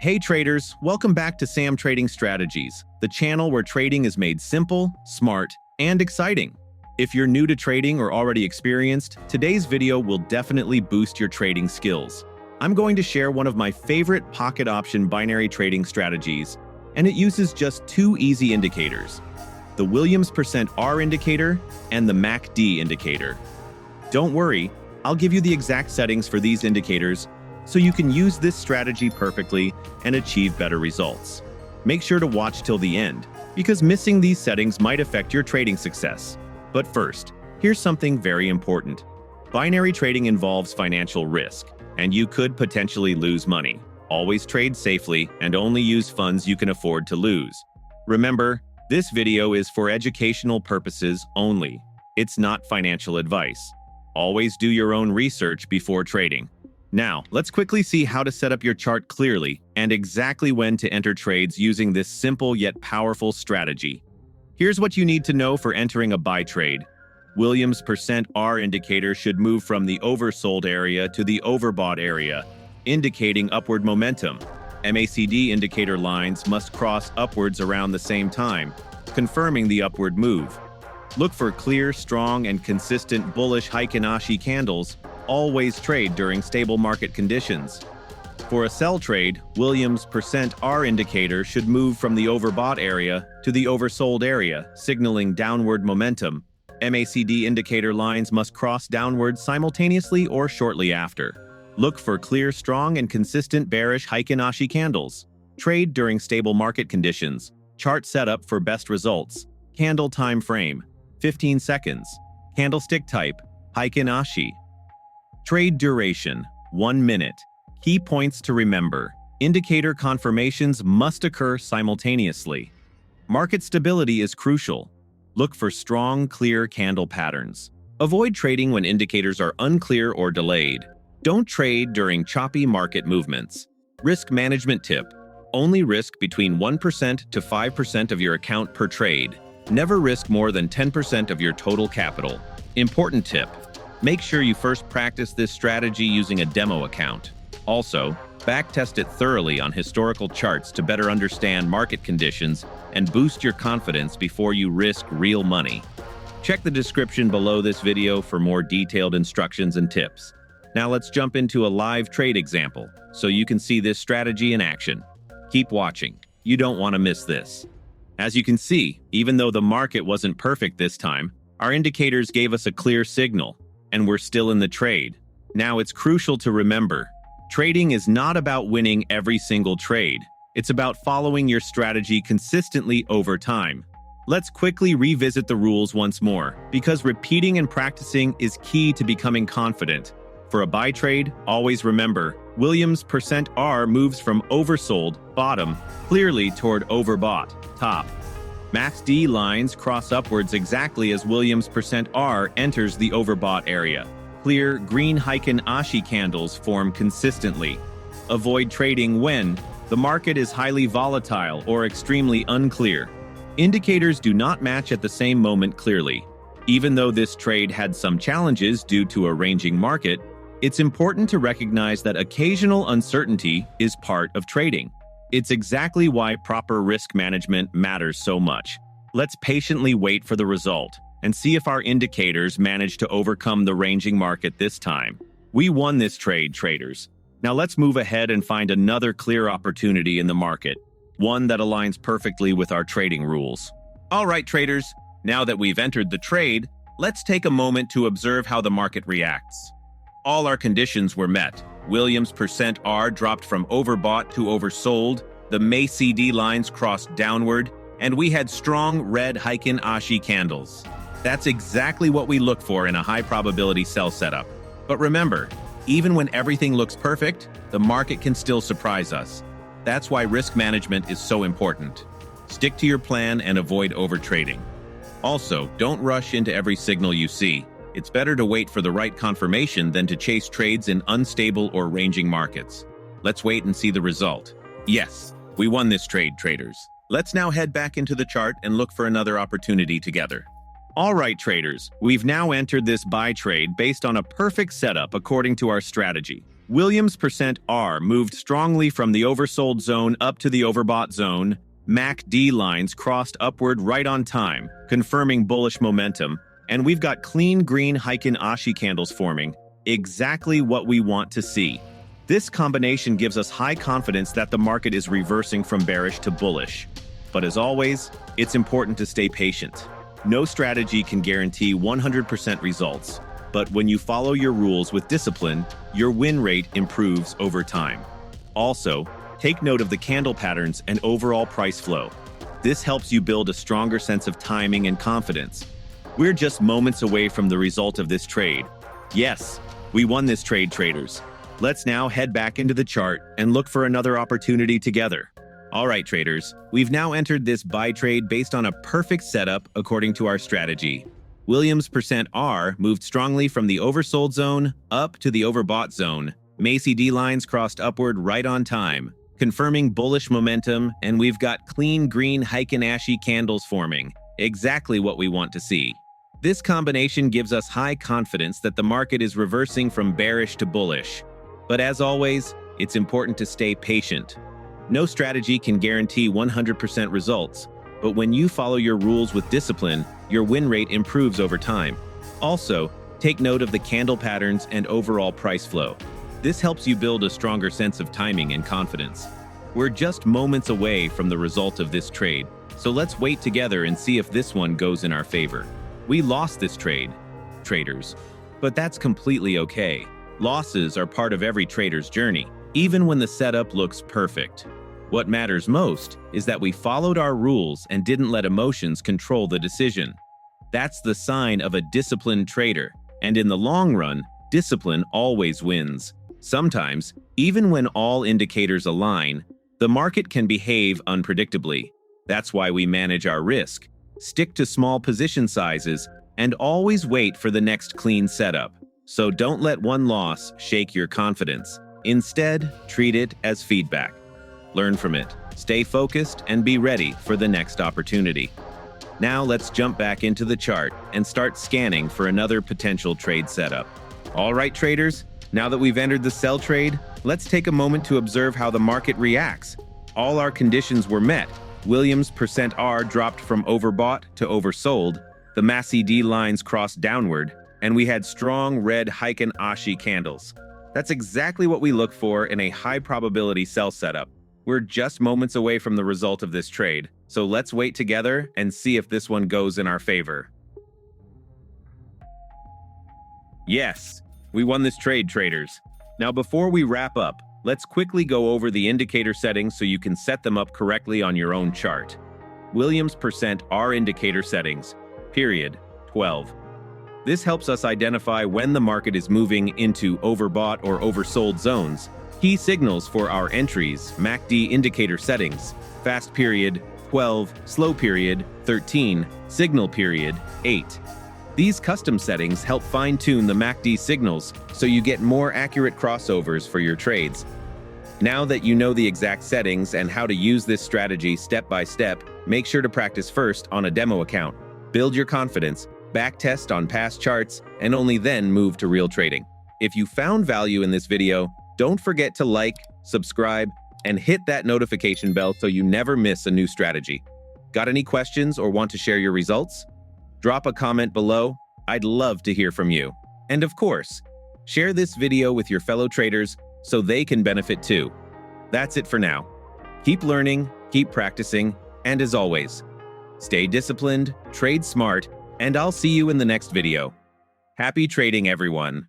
Hey traders, welcome back to Sam Trading Strategies, the channel where trading is made simple, smart, and exciting. If you're new to trading or already experienced, today's video will definitely boost your trading skills. I'm going to share one of my favorite pocket option binary trading strategies, and it uses just two easy indicators: the Williams %R indicator and the MACD indicator. Don't worry, I'll give you the exact settings for these indicators so you can use this strategy perfectly and achieve better results. Make sure to watch till the end, because missing these settings might affect your trading success. But first, here's something very important. Binary trading involves financial risk, and you could potentially lose money. Always trade safely and only use funds you can afford to lose. Remember, this video is for educational purposes only. It's not financial advice. Always do your own research before trading. Now, let's quickly see how to set up your chart clearly and exactly when to enter trades using this simple yet powerful strategy. Here's what you need to know for entering a buy trade. Williams %R indicator should move from the oversold area to the overbought area, indicating upward momentum. MACD indicator lines must cross upwards around the same time, confirming the upward move. Look for clear, strong, and consistent bullish Heikin Ashi candles. Always trade during stable market conditions. For a sell trade, Williams %R indicator should move from the overbought area to the oversold area, signaling downward momentum. MACD indicator lines must cross downward simultaneously or shortly after. Look for clear, strong, and consistent bearish Heikin Ashi candles. Trade during stable market conditions. Chart setup for best results. Candle time frame: 15 seconds. Candlestick type: Heikin Ashi. Trade duration: 1 minute. Key points to remember: indicator confirmations must occur simultaneously. Market stability is crucial. Look for strong, clear candle patterns. Avoid trading when indicators are unclear or delayed. Don't trade during choppy market movements. Risk management tip: only risk between 1% to 5% of your account per trade. Never risk more than 10% of your total capital. Important tip: make sure you first practice this strategy using a demo account. Also, backtest it thoroughly on historical charts to better understand market conditions and boost your confidence before you risk real money. Check the description below this video for more detailed instructions and tips. Now let's jump into a live trade example so you can see this strategy in action. Keep watching. You don't want to miss this. As you can see, even though the market wasn't perfect this time, our indicators gave us a clear signal, and we're still in the trade. Now it's crucial to remember, trading is not about winning every single trade. It's about following your strategy consistently over time. Let's quickly revisit the rules once more, because repeating and practicing is key to becoming confident. For a buy trade, always remember, Williams %R moves from oversold, bottom, clearly toward overbought, top. MACD lines cross upwards exactly as Williams %R enters the overbought area. Clear, green Heikin Ashi candles form consistently. Avoid trading when the market is highly volatile or extremely unclear. Indicators do not match at the same moment clearly. Even though this trade had some challenges due to a ranging market, it's important to recognize that occasional uncertainty is part of trading. It's exactly why proper risk management matters so much. Let's patiently wait for the result and see if our indicators manage to overcome the ranging market this time. We won this trade, traders. Now let's move ahead and find another clear opportunity in the market, one that aligns perfectly with our trading rules. All right, traders, now that we've entered the trade, let's take a moment to observe how the market reacts. All our conditions were met. Williams %R dropped from overbought to oversold, the MACD lines crossed downward, and we had strong red Heikin Ashi candles. That's exactly what we look for in a high-probability sell setup. But remember, even when everything looks perfect, the market can still surprise us. That's why risk management is so important. Stick to your plan and avoid overtrading. Also, don't rush into every signal you see. It's better to wait for the right confirmation than to chase trades in unstable or ranging markets. Let's wait and see the result. Yes, we won this trade, traders. Let's now head back into the chart and look for another opportunity together. All right, traders, we've now entered this buy trade based on a perfect setup according to our strategy. Williams percent R moved strongly from the oversold zone up to the overbought zone. MACD lines crossed upward right on time, confirming bullish momentum. And we've got clean green Heikin Ashi candles forming, exactly what we want to see. This combination gives us high confidence that the market is reversing from bearish to bullish. But as always, it's important to stay patient. No strategy can guarantee 100% results, but when you follow your rules with discipline, your win rate improves over time. Also, take note of the candle patterns and overall price flow. This helps you build a stronger sense of timing and confidence. We're just moments away from the result of this trade. Yes, we won this trade, traders. Let's now head back into the chart and look for another opportunity together. All right, traders, we've now entered this buy trade based on a perfect setup according to our strategy. Williams percent R moved strongly from the oversold zone up to the overbought zone. MACD lines crossed upward right on time, confirming bullish momentum, and we've got clean green Heikin Ashi candles forming, exactly what we want to see. This combination gives us high confidence that the market is reversing from bearish to bullish. But as always, it's important to stay patient. No strategy can guarantee 100% results, but when you follow your rules with discipline, your win rate improves over time. Also, take note of the candle patterns and overall price flow. This helps you build a stronger sense of timing and confidence. We're just moments away from the result of this trade, so let's wait together and see if this one goes in our favor. We lost this trade, traders, but that's completely okay. Losses are part of every trader's journey, even when the setup looks perfect. What matters most is that we followed our rules and didn't let emotions control the decision. That's the sign of a disciplined trader, and in the long run, discipline always wins. Sometimes, even when all indicators align, the market can behave unpredictably. That's why we manage our risk, stick to small position sizes, and always wait for the next clean setup. So don't let one loss shake your confidence. Instead, treat it as feedback. Learn from it, stay focused, and be ready for the next opportunity. Now let's jump back into the chart and start scanning for another potential trade setup. All right, traders, now that we've entered the sell trade, let's take a moment to observe how the market reacts. All our conditions were met. Williams percent R dropped from overbought to oversold. The MACD lines crossed downward, and we had strong red Heikin Ashi candles. That's exactly what we look for in a high-probability sell setup. We're just moments away from the result of this trade, so let's wait together and see if this one goes in our favor. Yes, we won this trade, traders. Now before we wrap up, let's quickly go over the indicator settings so you can set them up correctly on your own chart. Williams percent R indicator settings, period, 12. This helps us identify when the market is moving into overbought or oversold zones. Key signals for our entries, MACD indicator settings, fast period, 12, slow period, 13, signal period, 8. These custom settings help fine-tune the MACD signals so you get more accurate crossovers for your trades. Now that you know the exact settings and how to use this strategy step by step, make sure to practice first on a demo account. Build your confidence, backtest on past charts, and only then move to real trading. If you found value in this video, don't forget to like, subscribe, and hit that notification bell so you never miss a new strategy. Got any questions or want to share your results? Drop a comment below. I'd love to hear from you. And of course, share this video with your fellow traders so they can benefit too. That's it for now. Keep learning, keep practicing, and as always, stay disciplined, trade smart, and I'll see you in the next video. Happy trading, everyone.